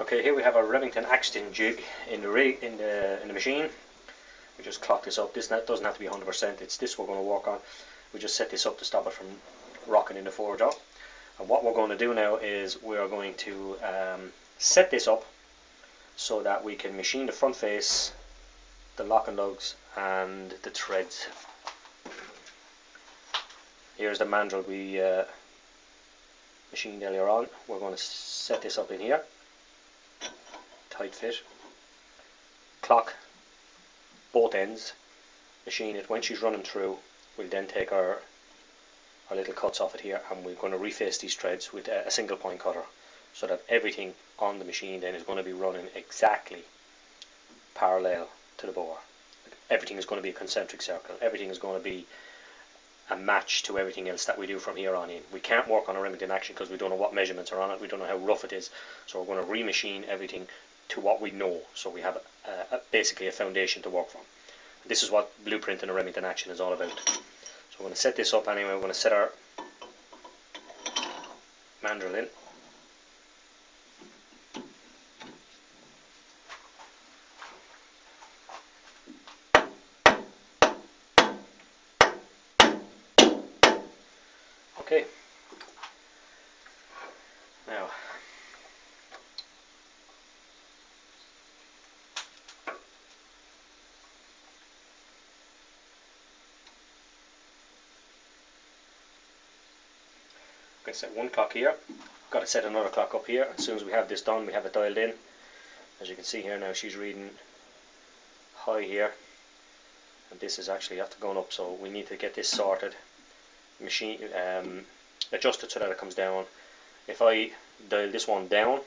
Okay, here we have a Remington action jig in the machine. We just clock this up. This doesn't have to be 100%. It's this we're going to work on. We just set this up to stop it from rocking in the forge up. And what we're going to do now is we are going to set this up so that we can machine the front face, the lock and lugs, and the threads. Here's the mandrel we machined earlier on. We're going to set this up in here. Tight fit. Clock both ends. Machine it. When she's running through, we'll then take our little cuts off it here, and we're going to reface these threads with a single point cutter, so that everything on the machine then is going to be running exactly parallel to the bore. Everything is going to be a concentric circle. Everything is going to be a match to everything else that we do from here on in. We can't work on a Remington action because we don't know what measurements are on it. We don't know how rough it is. So we're going to remachine everything to what we know. So we have basically a foundation to work from. This is what blueprint in a Remington action is all about. So we're going to set this up anyway. We're going to set our mandrel in. Okay. Now, I'm going to set one clock here. Got to set another clock up here. As soon as we have this done, we have it dialed in. As you can see here now, she's reading high here, and this is actually after going up. So we need to get this sorted. Machine adjust it so that it comes down. If I dial this one down,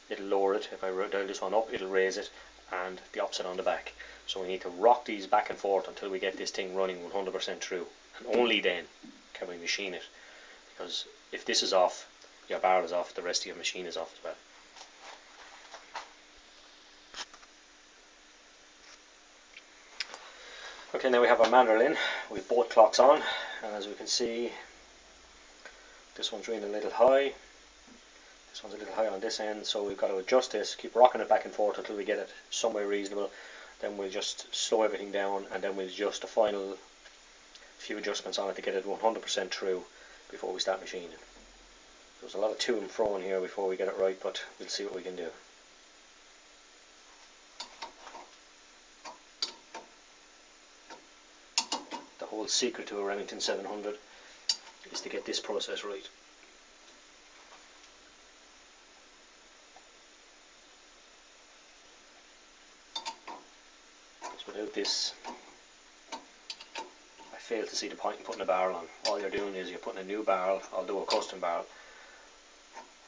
it'll lower it. If I dial this one up, it'll raise it, and the opposite on the back. So we need to rock these back and forth until we get this thing running 100% true, and only then can we machine it. Because if this is off, your barrel is off, the rest of your machine is off as well. Okay, now we have our mandrel in. We have both clocks on, and as we can see, this one's reading a little high. This one's a little high on this end, so we've got to adjust this, keep rocking it back and forth until we get it somewhere reasonable. Then we'll just slow everything down, and then we'll adjust the final few adjustments on it to get it 100% true before we start machining. There's a lot of to and fro in here before we get it right, but we'll see what we can do. The whole secret to a Remington 700 is to get this process right. Because without this, I fail to see the point in putting a barrel on. All you're doing is you're putting a new barrel, although a custom barrel,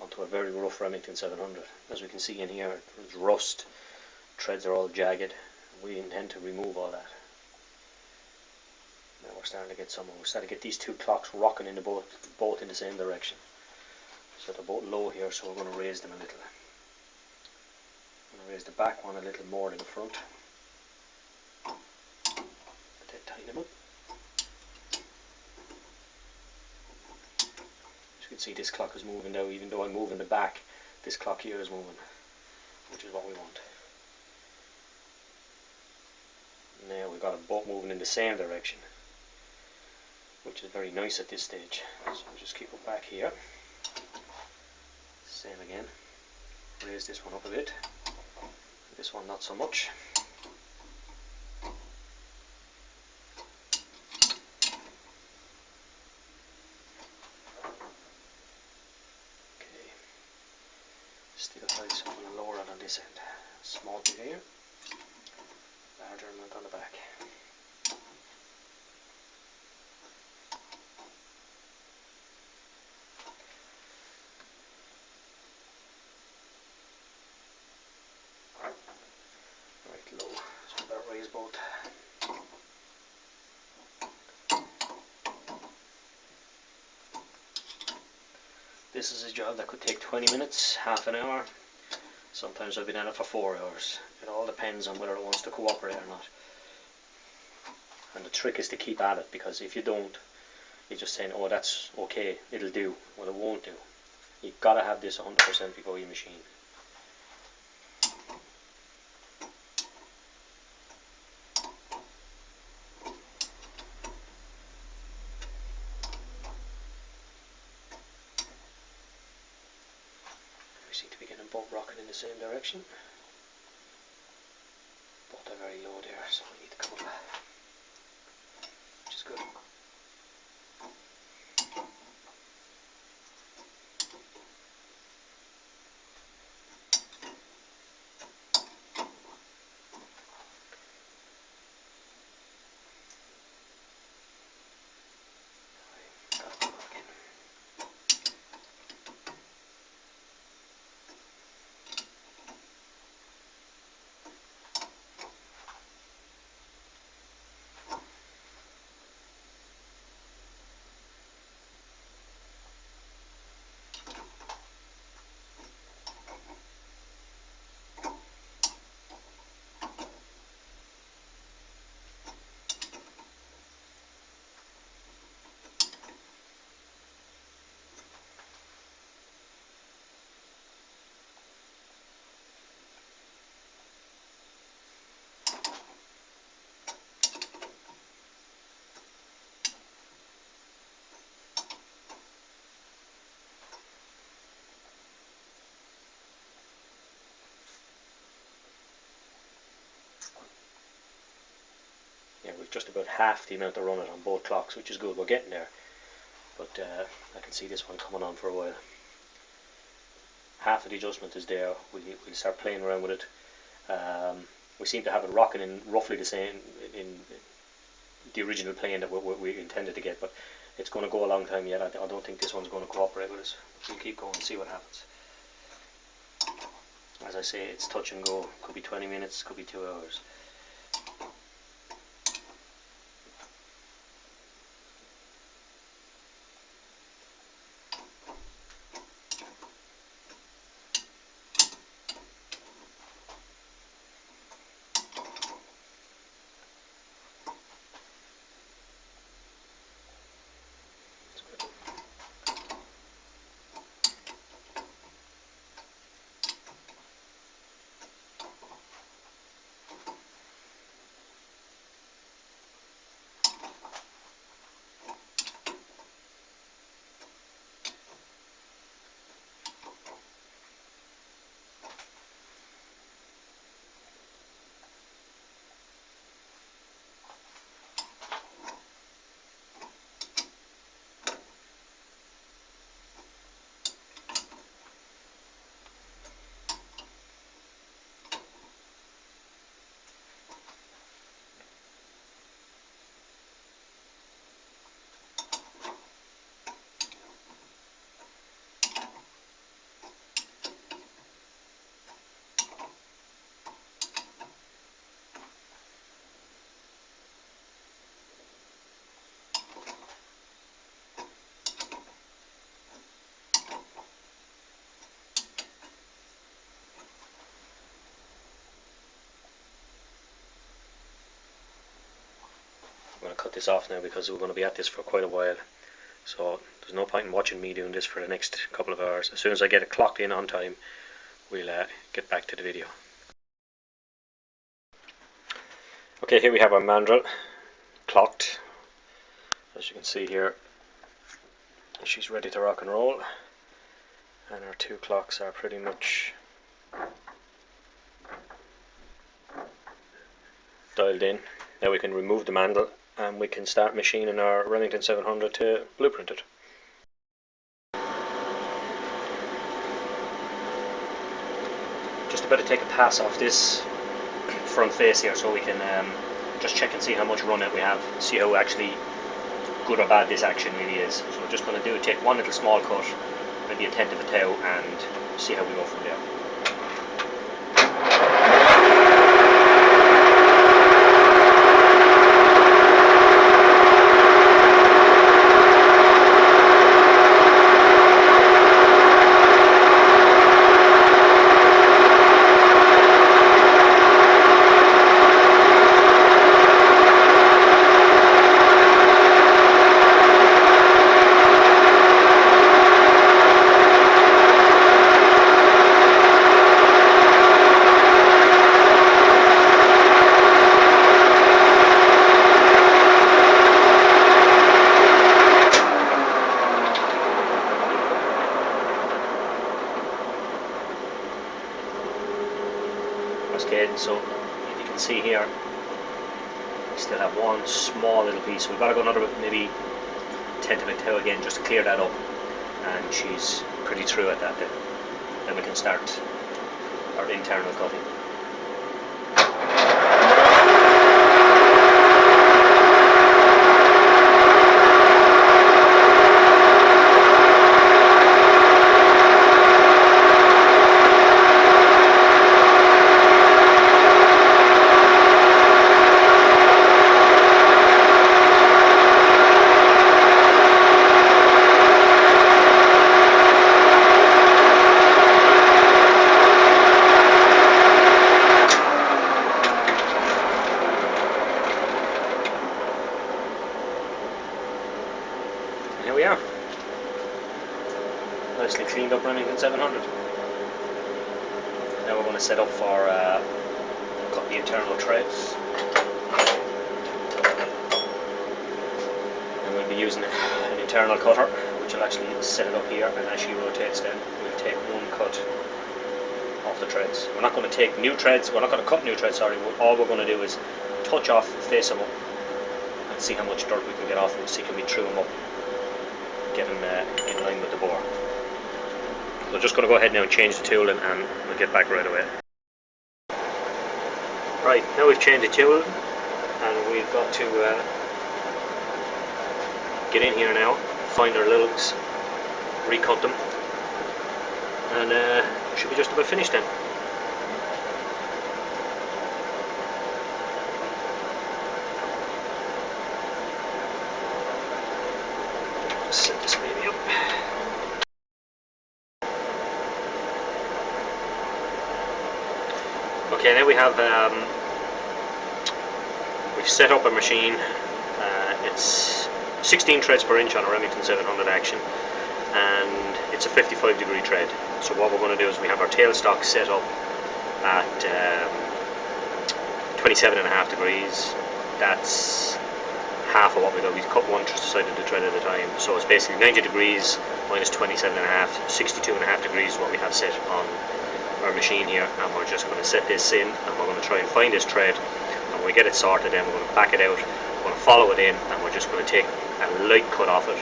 onto a very rough Remington 700. As we can see in here, there's rust, threads are all jagged. We intend to remove all that. Now we're starting to get some. We're starting to get these two clocks rocking in both in the same direction. So they're both low here, so we're going to raise them a little. I'm going to raise the back one a little more than the front. Then tighten them up. As you can see, this clock is moving now. Even though I'm moving the back, this clock here is moving, which is what we want. Now we've got them both moving in the same direction, which is very nice at this stage. So we'll just keep it back here. Same again. Raise this one up a bit. This one not so much. Okay. Still high, so I'm going to lower it on this end. Small bit here. Larger amount on the back. Right low, so that raise both. This is a job that could take 20 minutes, half an hour. Sometimes I've been at it for 4 hours. It all depends on whether it wants to cooperate or not. And the trick is to keep at it, because if you don't, you're just saying, oh, that's okay, it'll do. Well, it won't do. You've got to have this 100% before you machine. We seem to be getting both rocking in the same direction. Both are very low there, so we need to come up, which is good. Yeah, we've just about half the amount of run it on both clocks, which is good. We're getting there, but I can see this one coming on for a while. Half of the adjustment is there. We'll start playing around with it. We seem to have it rocking in roughly the same in the original plane that we intended to get, but it's going to go a long time yet. I don't think this one's going to cooperate with us. We'll keep going and see what happens. As I say, it's touch and go. Could be 20 minutes, could be 2 hours. I'm going to cut this off now because we're going to be at this for quite a while, so there's no point in watching me doing this for the next couple of hours. As soon as I get it clocked in on time, we'll get back to the video. Okay, here we have our mandrel clocked. As you can see here, she's ready to rock and roll, and our two clocks are pretty much dialed in. Now we can remove the mandrel and we can start machining our Remington 700 to blueprint it. Just about to take a pass off this front face here so we can just check and see how much run out we have, see how actually good or bad this action really is. So we're just going to take one little small cut, maybe a tenth of a thou, and see how we go from there. see here, we still have one small little piece. We've got to go another maybe 10 to 2 again just to clear that up, and she's pretty through at that. Then we can start our internal cutting. Here we are, nicely cleaned up Remington 700. Now we're going to set up for cut the internal treads, and we'll be using an internal cutter which will actually set it up here, and as she rotates then we'll take one cut off the treads. We're not going to take new treads, we're not going to cut new treads, sorry. All we're going to do is touch off, face them up, and see how much dirt we can get off them, see can we true them up, get them in line with the bore. We're just going to go ahead now and change the tooling, and we'll get back right away. Right, now we've changed the tool, and we've got to get in here now, find our lugs, recut them, and we should be just about finished then. Set this baby up. Okay, now we have we've set up a machine. It's 16 treads per inch on a Remington 700 action, and it's a 55-degree tread. So what we're going to do is we have our tailstock set up at 27.5 degrees. That's half of what we do. We cut one side of the tread at a time, so it's basically 90 degrees minus 27.5, 62.5 degrees is what we have set on our machine here, and we're just going to set this in, and we're going to try and find this tread, and when we get it sorted then we're going to back it out, we're going to follow it in, and we're just going to take a light cut off it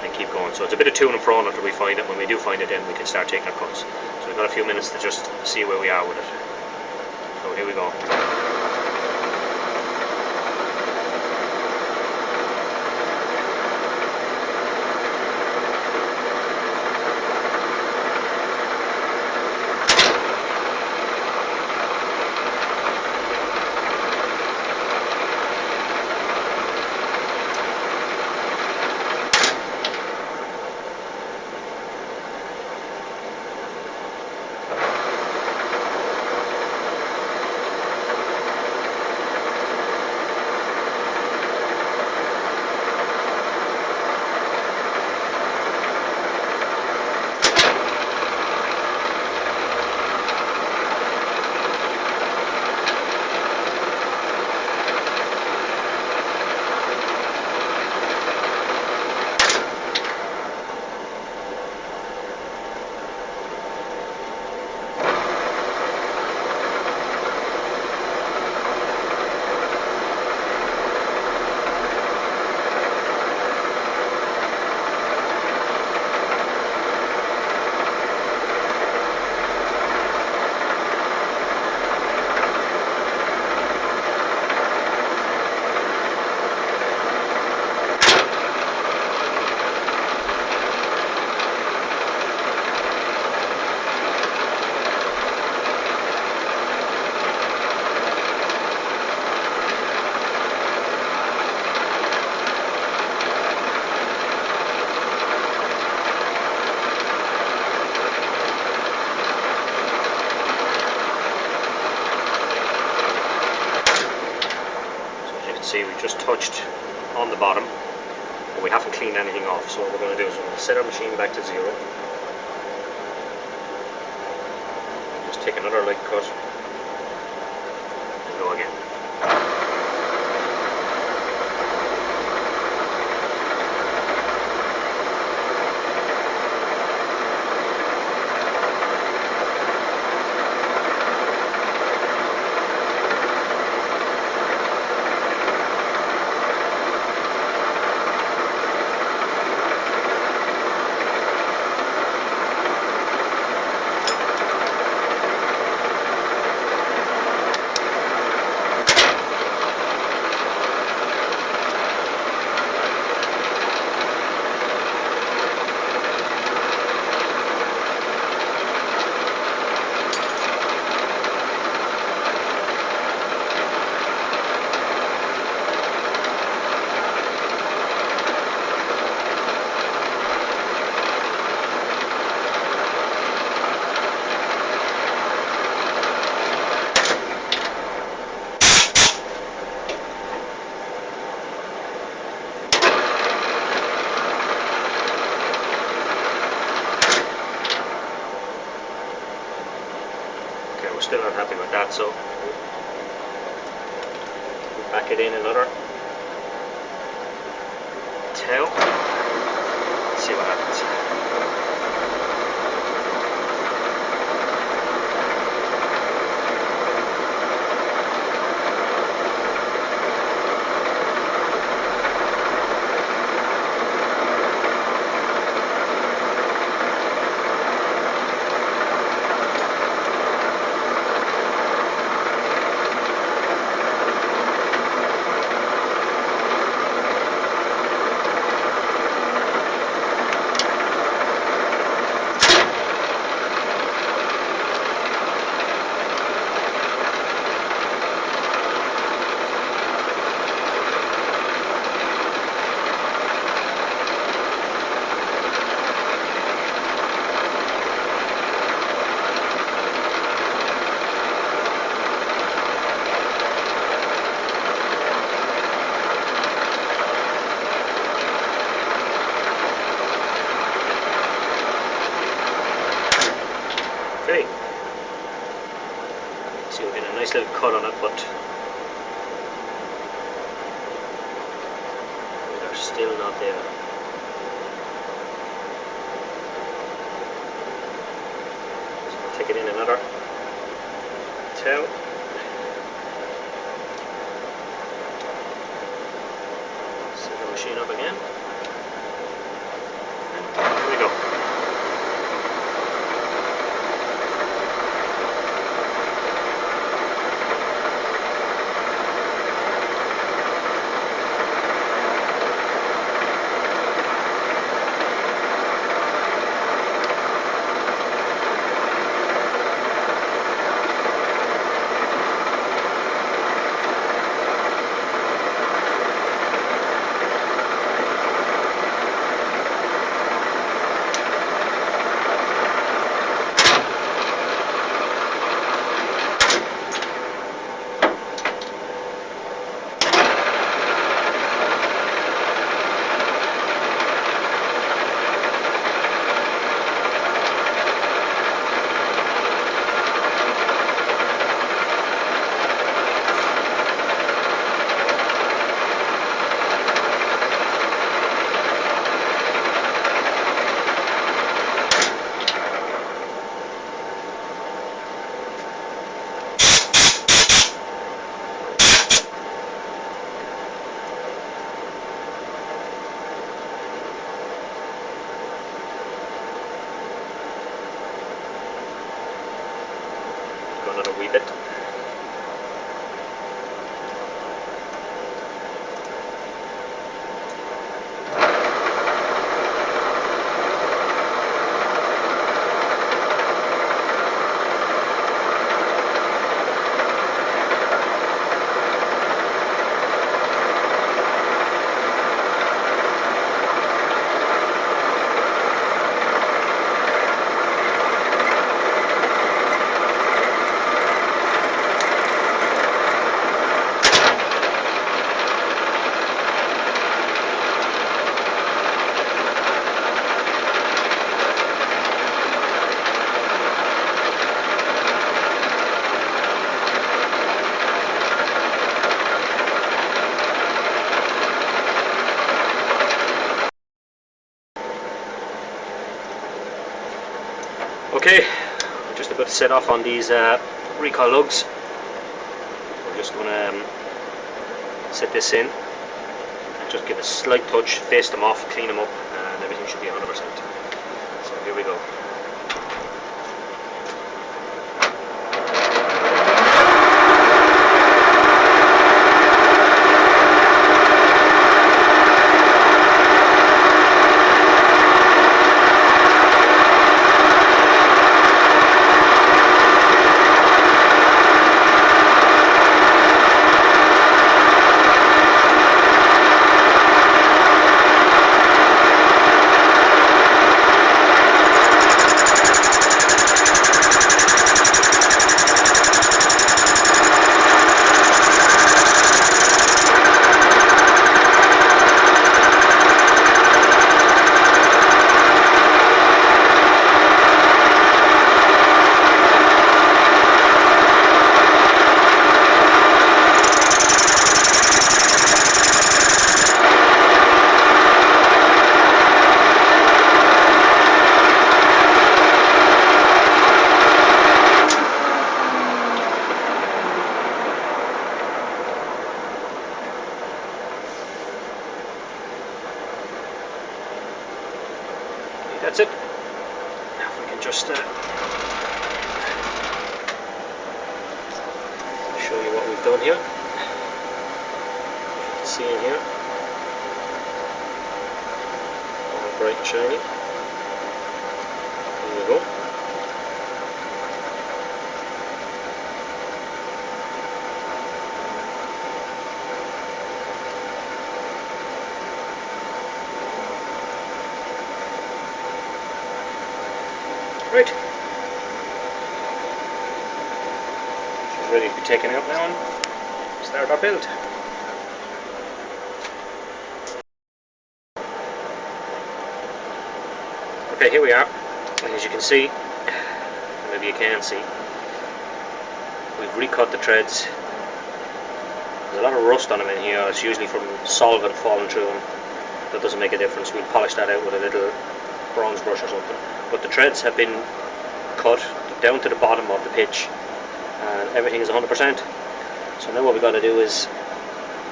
and keep going. So it's a bit of to and fro until we find it. When we do find it then we can start taking our cuts. So we've got a few minutes to just see where we are with it. So here we go. See, we've just touched on the bottom, but we haven't cleaned anything off. So what we're going to do is we're going to set our machine back to 0, just take another light cut and go again. that, so back it in another 2. See what happens. Okay, see we're getting a nice little cut on it, but they're still not there. So we'll take it in another 2. Set the machine up again. And here we go. Go another wee bit. Okay, we're just about to set off on these recoil lugs. We're just going to set this in and just give a slight touch, face them off, clean them up, and everything should be 100%. So here we go. that's it. Now if we can just show you what we've done here. You can see in here, all bright and shiny. There you go. Right, she's ready to be taken out now and start our build. Okay, here we are, and as you can see, maybe you can see, we've recut the treads. There's a lot of rust on them in here. It's usually from solvent falling through them. That doesn't make a difference. We'll polish that out with a little bronze brush or something. But the treads have been cut down to the bottom of the pitch and everything is 100%. So now what we've got to do is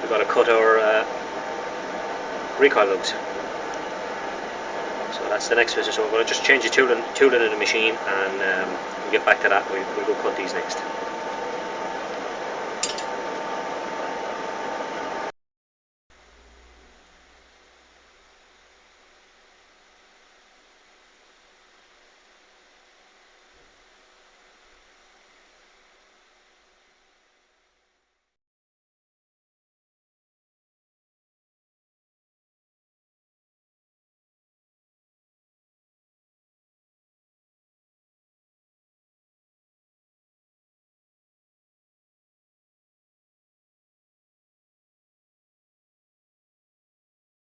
we've got to cut our recoil lugs. So that's the next visit. So we're going to just change the tooling in the machine, and we'll get back to that. We'll go cut these next.